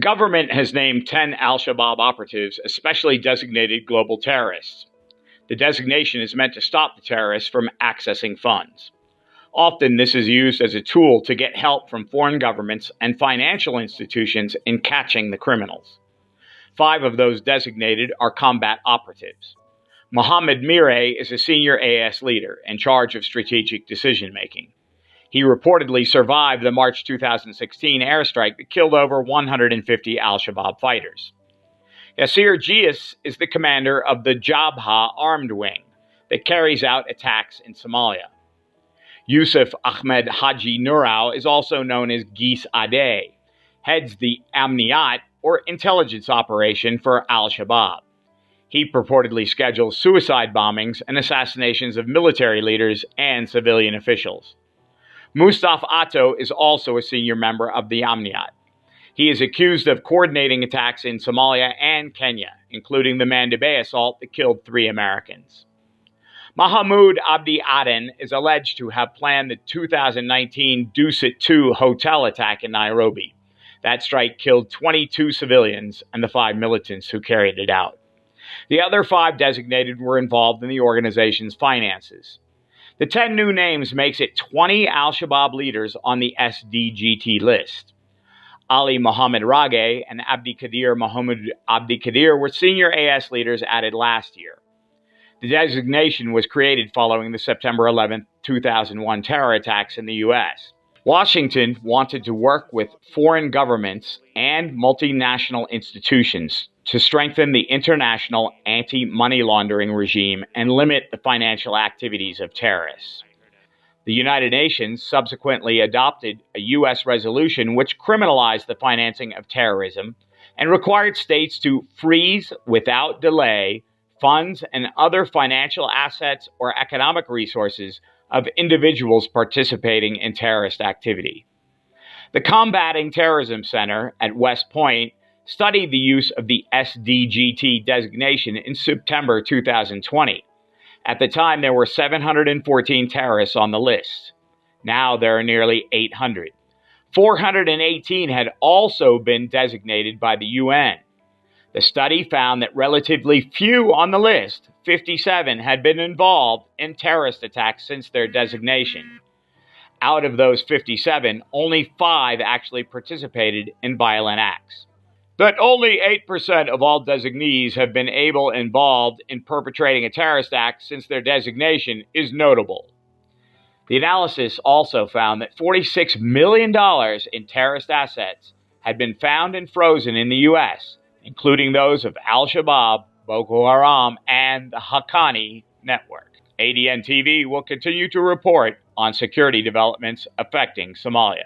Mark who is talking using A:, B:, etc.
A: The government has named 10 al-Shabaab operatives as specially designated global terrorists. The designation is meant to stop the terrorists from accessing funds. Often, this is used as a tool to get help from foreign governments and financial institutions in catching the criminals. 5 of those designated are combat operatives. Mohammed Mire is a senior AS leader in charge of strategic decision-making. He reportedly survived the March 2016 airstrike that killed over 150 al-Shabaab fighters. Yasir Gias is the commander of the Jabha armed wing that carries out attacks in Somalia. Yusuf Ahmed Haji Nurau is also known as Gis Ade, heads the Amniyat, or intelligence operation for al-Shabaab. He purportedly schedules suicide bombings and assassinations of military leaders and civilian officials. Mustafa Atto is also a senior member of the Amniyat. He is accused of coordinating attacks in Somalia and Kenya, including the Mandabey assault that killed 3 Americans. Mahmoud Abdi Aden is alleged to have planned the 2019 Dusit 2 hotel attack in Nairobi. That strike killed 22 civilians and the 5 militants who carried it out. The other 5 designated were involved in the organization's finances. The 10 new names makes it 20 al-Shabaab leaders on the SDGT list. Ali Mohammed Rage and Abdi Kadir Mohammed Abdi Kadir were senior AS leaders added last year. The designation was created following the September 11, 2001 terror attacks in the U.S. Washington wanted to work with foreign governments and multinational institutions to strengthen the international anti-money laundering regime and limit the financial activities of terrorists. The United Nations subsequently adopted a U.S. resolution which criminalized the financing of terrorism and required states to freeze without delay funds and other financial assets or economic resources of individuals participating in terrorist activity. The Combating Terrorism Center at West Point studied the use of the SDGT designation in September 2020. At the time, there were 714 terrorists on the list. Now there are nearly 800. 418 had also been designated by the UN. The study found that relatively few on the list, 57, had been involved in terrorist attacks since their designation. Out of those 57, only 5 actually participated in violent acts. That only 8% of all designees have been involved in perpetrating a terrorist act since their designation is notable. The analysis also found that $46 million in terrorist assets had been found and frozen in the U.S., including those of al-Shabaab, Boko Haram, and the Haqqani network. ADN TV will continue to report on security developments affecting Somalia.